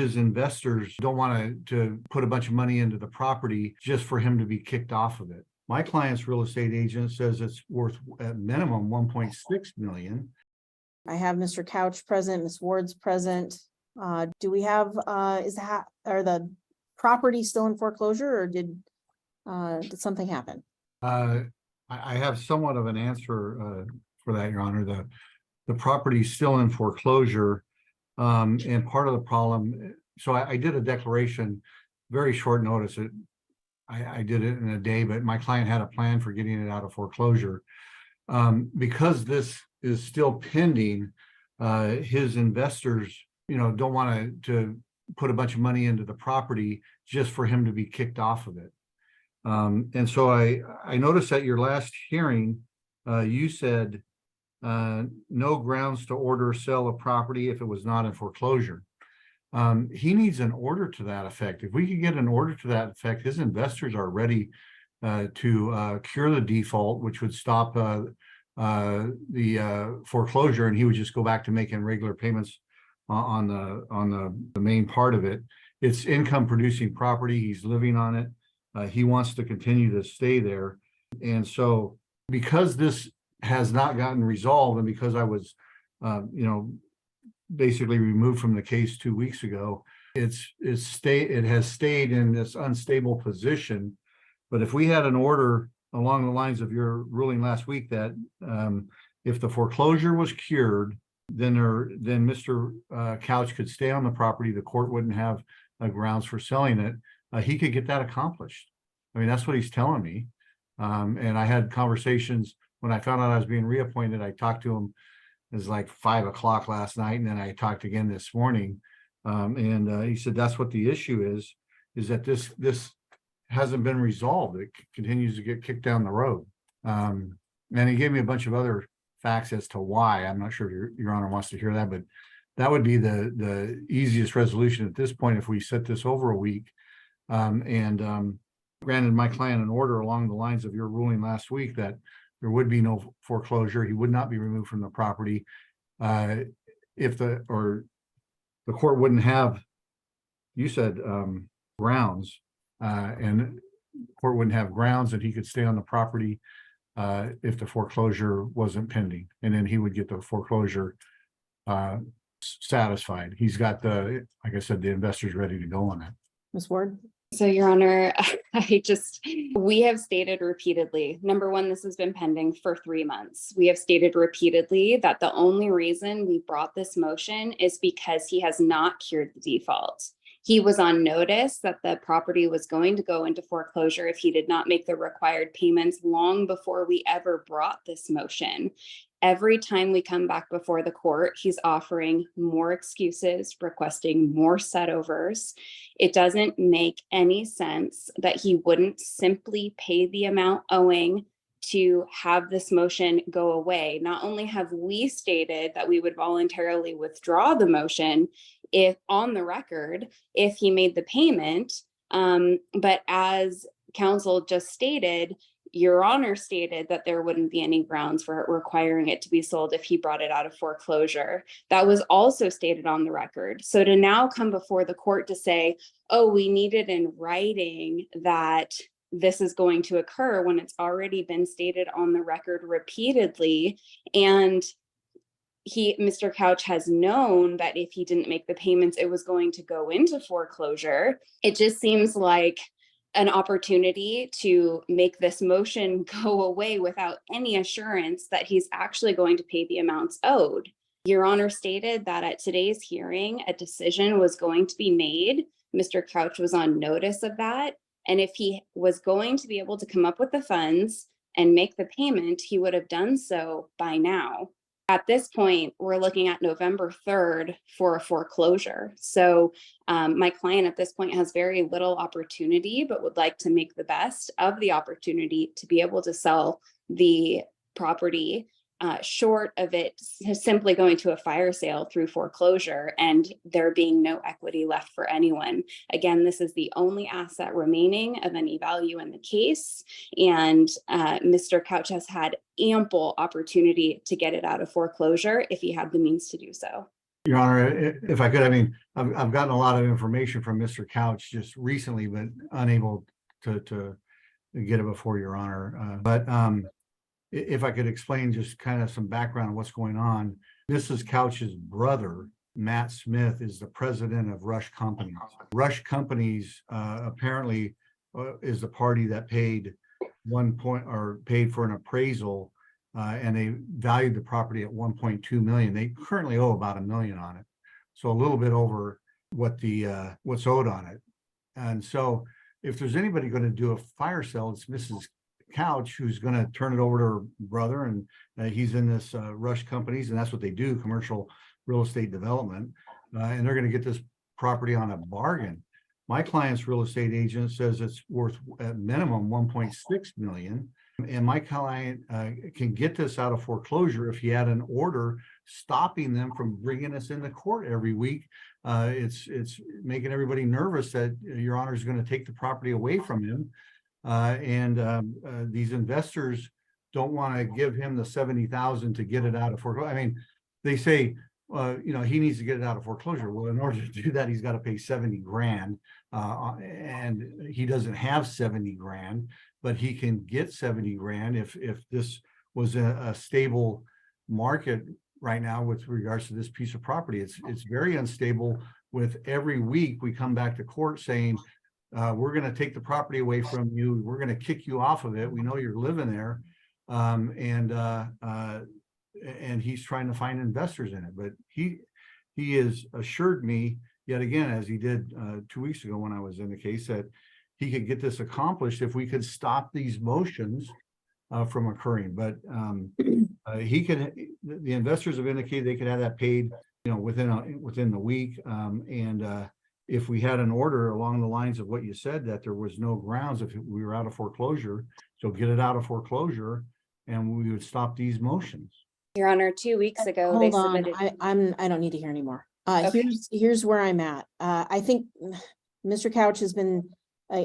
his investors don't want to put a bunch of money into the property just for him to be kicked off of it. My client's real estate agent says it's worth at minimum 1.6 million. I have Mr. Couch present, Ms. Ward's present. Do we have, are the property still in foreclosure, or did something happen? I have somewhat of an answer for that, Your Honor. The property is still in foreclosure. And part of the problem, so I did a declaration, very short notice. I did it in a day, but my client had a plan for getting it out of foreclosure. Because this is still pending, his investors, don't want to put a bunch of money into the property just for him to be kicked off of it. And so I noticed at your last hearing, you said no grounds to order or sell a property if it was not in foreclosure. He needs an order to that effect. If we could get an order to that effect, his investors are ready to cure the default, which would stop the foreclosure, and he would just go back to making regular payments on the main part of it. It's income producing property. He's living on it. He wants to continue to stay there. And so because this has not gotten resolved, and because I was, basically removed from the case 2 weeks ago, it has stayed in this unstable position. But if we had an order along the lines of your ruling last week that if the foreclosure was cured, then Mr. Couch could stay on the property, the court wouldn't have grounds for selling it, he could get that accomplished. I mean, that's what he's telling me. And I had conversations when I found out I was being reappointed. I talked to him. It was like 5 o'clock last night, and then I talked again this morning. And he said that's what the issue is that this hasn't been resolved. It continues to get kicked down the road. And he gave me a bunch of other facts as to why. I'm not sure if Your Honor wants to hear that, but that would be the easiest resolution at this point if we set this over a week. And granted my client an order along the lines of your ruling last week that there would be no foreclosure. He would not be removed from the property if the court wouldn't have, you said, grounds, and the court wouldn't have grounds that he could stay on the property if the foreclosure wasn't pending, and then he would get the foreclosure satisfied. He's got like I said, the investors ready to go on that. Ms. Ward? So, Your Honor, we have stated repeatedly, number one, this has been pending for 3 months. We have stated repeatedly that the only reason we brought this motion is because he has not cured the default. He was on notice that the property was going to go into foreclosure if he did not make the required payments long before we ever brought this motion. Every time we come back before the court, he's offering more excuses, requesting more setovers. It doesn't make any sense that he wouldn't simply pay the amount owing to have this motion go away. Not only have we stated that we would voluntarily withdraw the motion if on the record, if he made the payment, but as counsel just stated, Your Honor stated that there wouldn't be any grounds for requiring it to be sold if he brought it out of foreclosure. That was also stated on the record. So to now come before the court to say, oh, we need it in writing that this is going to occur when it's already been stated on the record repeatedly, and Mr. Couch has known that if he didn't make the payments, it was going to go into foreclosure. It just seems like an opportunity to make this motion go away without any assurance that he's actually going to pay the amounts owed. Your Honor stated that at today's hearing, a decision was going to be made. Mr. Couch was on notice of that. And if he was going to be able to come up with the funds and make the payment, he would have done so by now. At this point, we're looking at November 3rd for a foreclosure. So my client at this point has very little opportunity, but would like to make the best of the opportunity to be able to sell the property short of it simply going to a fire sale through foreclosure and there being no equity left for anyone. Again, this is the only asset remaining of any value in the case, and Mr. Couch has had ample opportunity to get it out of foreclosure if he had the means to do so. Your Honor, if I could, I mean, I've gotten a lot of information from Mr. Couch just recently, but unable to get it before Your Honor. But if I could explain just kind of some background on what's going on. Mrs. Couch's brother, Matt Smith, is the president of Rush Companies. Rush Companies apparently is the party that paid paid for an appraisal, and they valued the property at 1.2 million. They currently owe about $1 million on it, so a little bit over what the what's owed on it. And so, if there's anybody going to do a fire sale, it's Mrs. Couch, who's going to turn it over to her brother, and he's in this Rush Companies, and that's what they do, commercial real estate development, and they're going to get this property on a bargain. My client's real estate agent says it's worth at minimum 1.6 million. And my client can get this out of foreclosure if he had an order stopping them from bringing us into court every week. It's making everybody nervous that Your Honor is going to take the property away from him. These investors don't want to give him the 70,000 to get it out of foreclosure. I mean, they say, he needs to get it out of foreclosure. Well, in order to do that, he's got to pay 70 grand. And he doesn't have 70 grand, but he can get 70 grand if this was a stable market right now with regards to this piece of property. It's very unstable. With every week we come back to court saying, we're going to take the property away from you. We're going to kick you off of it. We know you're living there. And he's trying to find investors in it, but he has assured me yet again, as he did 2 weeks ago when I was in the case, that he could get this accomplished if we could stop these motions from occurring. But the investors have indicated they could have that paid, within the week. If we had an order along the lines of what you said, that there was no grounds if we were out of foreclosure, so get it out of foreclosure and we would stop these motions. Your Honor, 2 weeks ago, they Hold on, submitted. I don't need to hear anymore. Okay. Here's where I'm at. I think Mr. Couch has been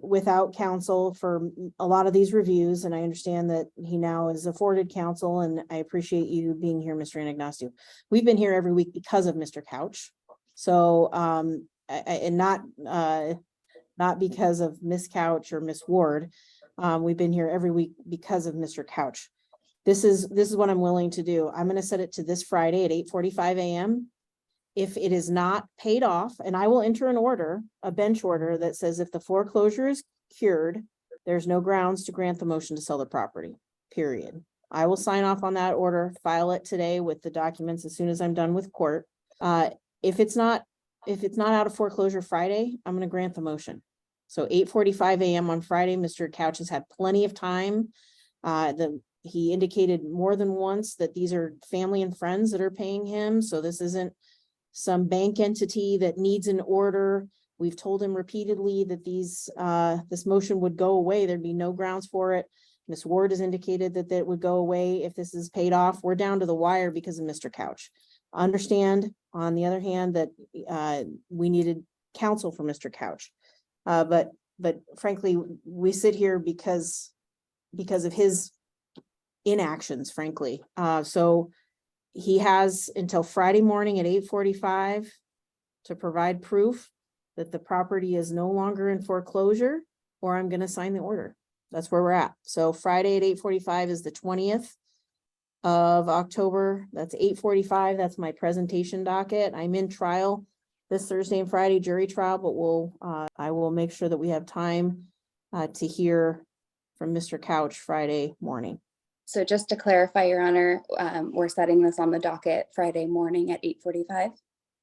without counsel for a lot of these reviews, and I understand that he now is afforded counsel, and I appreciate you being here, Mr. Anagnostou. We've been here every week because of Mr. Couch. So, and not because of Miss Couch or Miss Ward. We've been here every week because of Mr. Couch. This is what I'm willing to do. I'm going to set it to this Friday at 8:45 a.m. If it is not paid off, and I will enter an order, a bench order that says if the foreclosure is cured, there's no grounds to grant the motion to sell the property, period. I will sign off on that order, file it today with the documents as soon as I'm done with court. If it's not out of foreclosure Friday, I'm going to grant the motion. So 8:45 a.m. on Friday, Mr. Couch has had plenty of time. He indicated more than once that these are family and friends that are paying him. So this isn't some bank entity that needs an order. We've told him repeatedly that this motion would go away. There'd be no grounds for it. Ms. Ward has indicated that it would go away if this is paid off. We're down to the wire because of Mr. Couch. Understand, on the other hand, that we needed counsel for Mr. Couch. But frankly, we sit here because of his inactions, frankly. So he has until Friday morning at 8:45 to provide proof that the property is no longer in foreclosure, or I'm going to sign the order. That's where we're at. So Friday at 8:45 is the 20th of October. That's 8:45. That's my presentation docket. I'm in trial this Thursday and Friday, jury trial, but I will make sure that we have time to hear from Mr. Couch Friday morning. So just to clarify, Your Honor, we're setting this on the docket Friday morning at 8:45.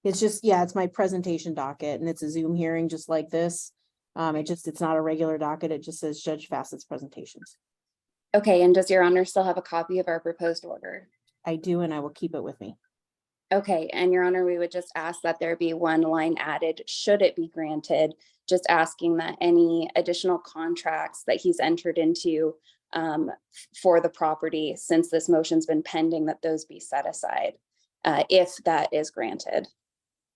It's just, yeah, it's my presentation docket, and it's a Zoom hearing just like this. It's not a regular docket. It just says Judge Fassett's presentations. Okay, and does Your Honor still have a copy of our proposed order? I do, and I will keep it with me. Okay, and Your Honor, we would just ask that there be one line added, should it be granted, just asking that any additional contracts that he's entered into for the property since this motion's been pending, that those be set aside if that is granted.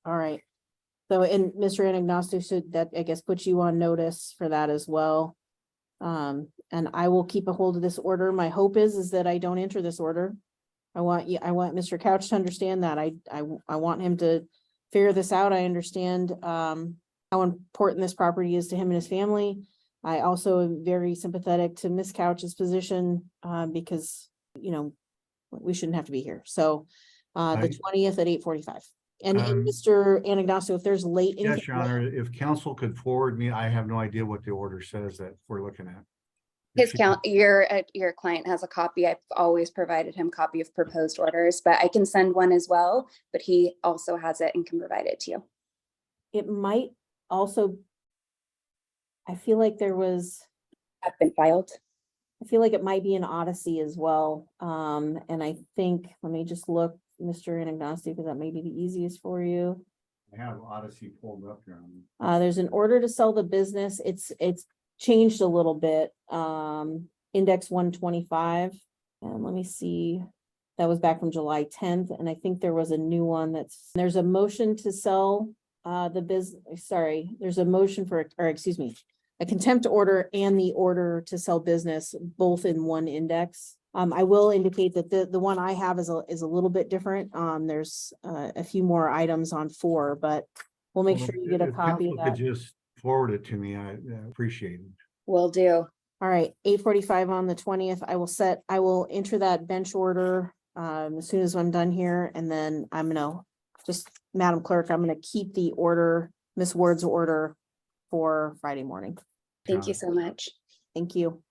All right. So, and Mr. Anagnostou, should that, I guess, put you on notice for that as well. And I will keep a hold of this order. My hope is that I don't enter this order. I want Mr. Couch to understand that. I want him to figure this out. I understand how important this property is to him and his family. I also am very sympathetic to Ms. Couch's position because, you know, we shouldn't have to be here. So the 20th at 8:45. And Mr. Anagnosto, if there's late. Yes, Your Honor, if counsel could forward me, I have no idea what the order says that we're looking at. If Your client has a copy. I've always provided him copy of proposed orders, but I can send one as well, but he also has it and can provide it to you. It might also, I feel like Have been filed. I feel like it might be an Odyssey as well. And I think, let me just look, Mr. Anagnosti, because that may be the easiest for you. I have Odyssey pulled up here. There's an order to sell the business. It's changed a little bit. Index 125. And let me see. That was back from July 10th. And I think there was a new one there's a motion to sell the business. Sorry, there's a motion for, or excuse me, a contempt order and the order to sell business both in one index. I will indicate that the one I have is a little bit different. There's a few more items on 4, but we'll make sure you get a If copy of counsel that. could just forward it to me, I appreciate it. Will do. All right, 8:45 on the 20th. I will enter that bench order as soon as I'm done here, and then I'm gonna Madam Clerk, I'm gonna keep the order, Miss Ward's order for Friday morning. Thank you so much. Thank you.